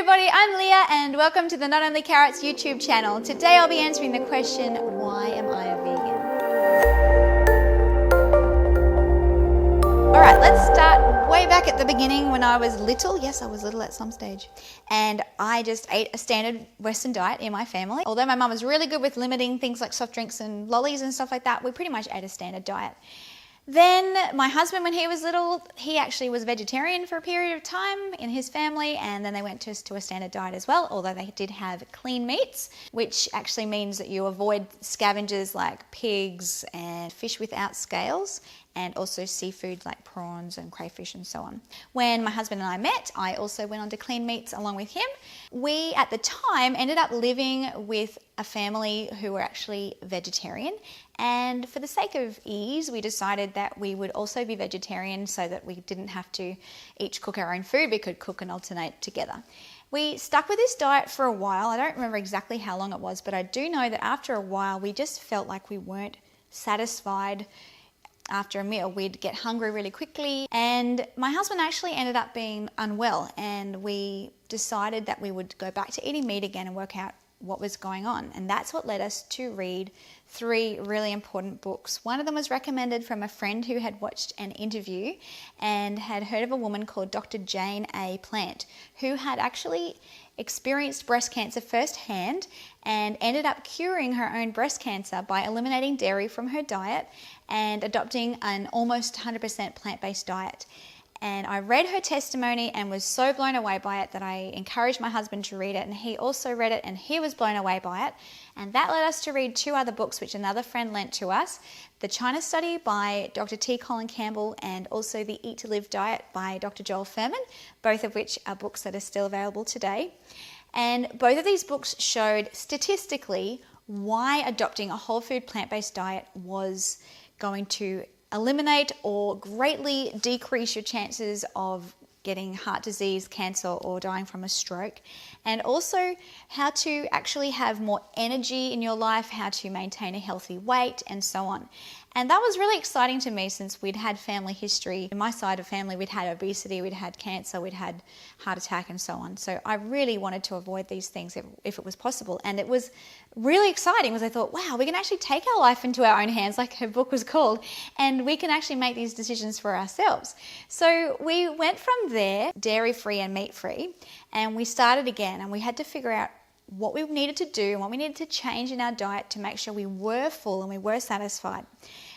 everybody, I'm Leah and welcome to the Not Only Carrots YouTube channel. Today I'll be answering the question, why am I a vegan? Alright, let's start way back at the beginning when I was little. Yes, I was little at some stage. And I just ate a standard Western diet in my family. Although my mum was really good with limiting things like soft drinks and lollies and stuff like that, we pretty much ate a standard diet. Then my husband, when he was little, he actually was vegetarian for a period of time in his family, and then they went to a standard diet as well, although they did have clean meats, which actually means that you avoid scavengers like pigs and fish without scales, and also seafood like prawns and crayfish and so on. When my husband and I met, I also went on to clean meats along with him. We, at the time, ended up living with a family who were actually vegetarian, and for the sake of ease, we decided that we would also be vegetarian so that we didn't have to each cook our own food. We could cook and alternate together. We stuck with this diet for a while. I don't remember exactly how long it was, but I do know that after a while, we just felt like we weren't satisfied. After a meal, we'd get hungry really quickly, and my husband actually ended up being unwell, and we decided that we would go back to eating meat again and work out what was going on. And that's what led us to read 3 really important books. One of them was recommended from a friend who had watched an interview and had heard of a woman called Dr. Jane A. Plant, who had actually experienced breast cancer firsthand and ended up curing her own breast cancer by eliminating dairy from her diet and adopting an almost 100% plant-based diet. And I read her testimony and was so blown away by it that I encouraged my husband to read it, and he also read it and he was blown away by it. And that led us to read 2 other books which another friend lent to us, The China Study by Dr. T. Colin Campbell and also The Eat to Live Diet by Dr. Joel Fuhrman, both of which are books that are still available today. And both of these books showed statistically why adopting a whole food plant-based diet was going to eliminate or greatly decrease your chances of getting heart disease, cancer, or dying from a stroke, and also how to actually have more energy in your life, how to maintain a healthy weight, and so on. And that was really exciting to me since we'd had family history. In my side of family, we'd had obesity, we'd had cancer, we'd had heart attack, and so on. So I really wanted to avoid these things if it was possible. And it was really exciting because I thought, wow, we can actually take our life into our own hands, like her book was called, and we can actually make these decisions for ourselves. So we went from there, dairy-free and meat-free, and we started again, and we had to figure out what we needed to do and what we needed to change in our diet to make sure we were full and we were satisfied.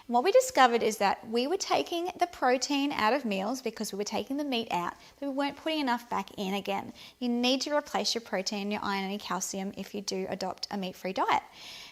And what we discovered is that we were taking the protein out of meals because we were taking the meat out, but we weren't putting enough back in again. You need to replace your protein, your iron, and your calcium if you do adopt a meat-free diet.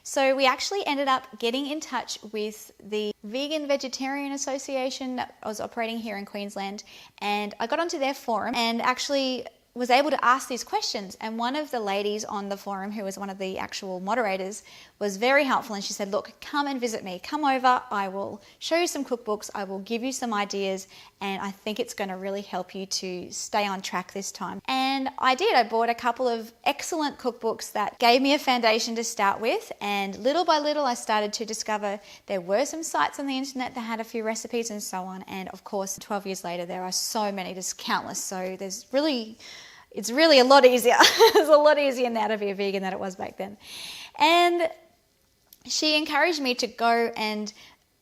So we actually ended up getting in touch with the Vegan Vegetarian Association that was operating here in Queensland, and I got onto their forum and actually was able to ask these questions. And one of the ladies on the forum, who was one of the actual moderators, was very helpful, and she said, look, come and visit me, come over, I will show you some cookbooks, I will give you some ideas, and I think it's going to really help you to stay on track this time. And I did. I bought a couple of excellent cookbooks that gave me a foundation to start with, and little by little I started to discover there were some sites on the internet that had a few recipes and so on, and of course 12 years later there are so many, just countless, so it's really a lot easier. It's a lot easier now to be a vegan than it was back then. And she encouraged me to go and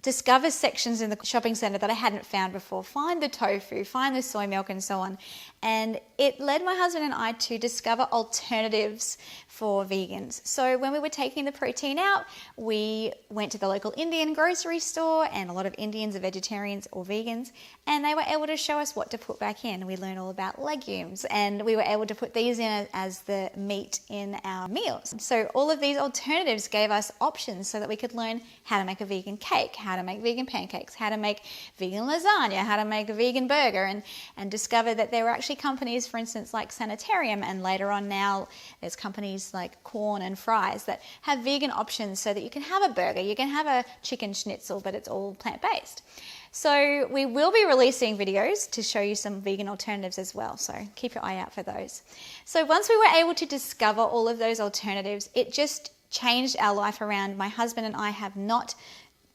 discover sections in the shopping centre that I hadn't found before. Find the tofu, find the soy milk, and so on. And it led my husband and I to discover alternatives for vegans. So when we were taking the protein out, we went to the local Indian grocery store, and a lot of Indians are vegetarians or vegans, and they were able to show us what to put back in. We learned all about legumes, and we were able to put these in as the meat in our meals. So all of these alternatives gave us options so that we could learn how to make a vegan cake, how to make vegan pancakes, how to make vegan lasagna, how to make a vegan burger, and discover that there were actually companies, for instance, like Sanitarium, and later on now there's companies like Corn and Fries that have vegan options so that you can have a burger, you can have a chicken schnitzel, but it's all plant-based. So we will be releasing videos to show you some vegan alternatives as well, so keep your eye out for those. So once we were able to discover all of those alternatives, it just changed our life around. My husband and I have not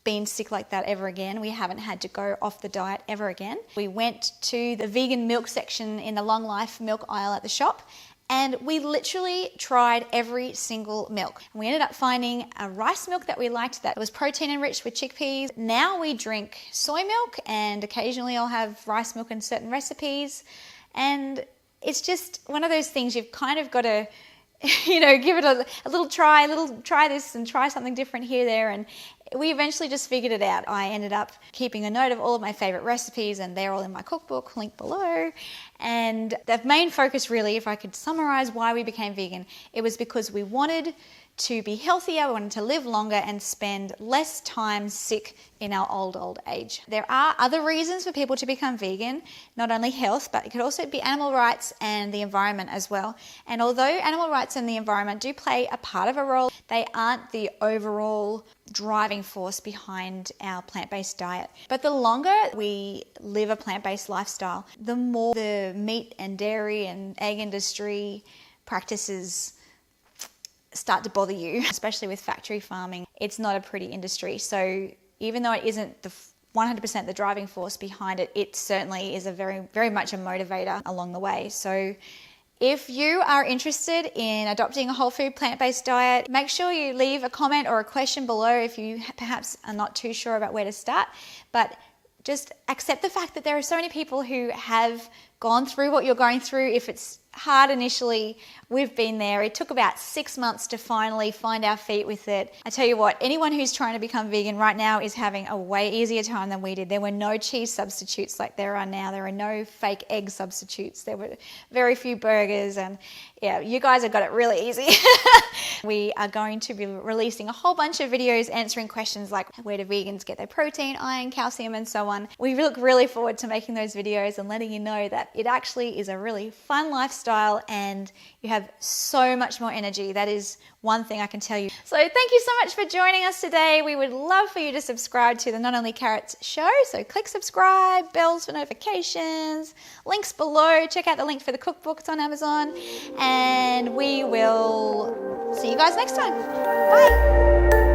been sick like that ever again. We haven't had to go off the diet ever again. We went to the vegan milk section in the long life milk aisle at the shop, and we literally tried every single milk. And we ended up finding a rice milk that we liked that was protein enriched with chickpeas. Now we drink soy milk, and occasionally I'll have rice milk in certain recipes. And it's just one of those things you've kind of got to, give it a little try, try this and try something different here, there. And we eventually just figured it out. I ended up keeping a note of all of my favorite recipes, and they're all in my cookbook, link below. And the main focus really, if I could summarize why we became vegan, it was because we wanted to be healthier, we wanted to live longer and spend less time sick in our old age. There are other reasons for people to become vegan, not only health, but it could also be animal rights and the environment as well. And although animal rights and the environment do play a part of a role, they aren't the overall driving force behind our plant-based diet. But the longer we live a plant-based lifestyle, the more the meat and dairy and egg industry practices start to bother you, especially with factory farming. It's not a pretty industry. So even though it isn't the 100% the driving force behind it, it certainly is a very much a motivator along the way. So if you are interested in adopting a whole food plant-based diet, make sure you leave a comment or a question below if you perhaps are not too sure about where to start. But just accept the fact that there are so many people who have gone through what you're going through. If it's hard initially, we've been there. It took about 6 months to finally find our feet with it. I tell you what, anyone who's trying to become vegan right now is having a way easier time than we did. There were no cheese substitutes like there are now. There are no fake egg substitutes. There were very few burgers, and yeah, you guys have got it really easy. We are going to be releasing a whole bunch of videos answering questions like where do vegans get their protein, iron, calcium, and so on. We look really forward to making those videos and letting you know that it actually is a really fun lifestyle and you have so much more energy. That is one thing I can tell you. So thank you so much for joining us today. We would love for you to subscribe to the Not Only Carrots show. So click subscribe, bells for notifications, links below. Check out the link for the cookbooks on Amazon, and we will see you guys next time. Bye.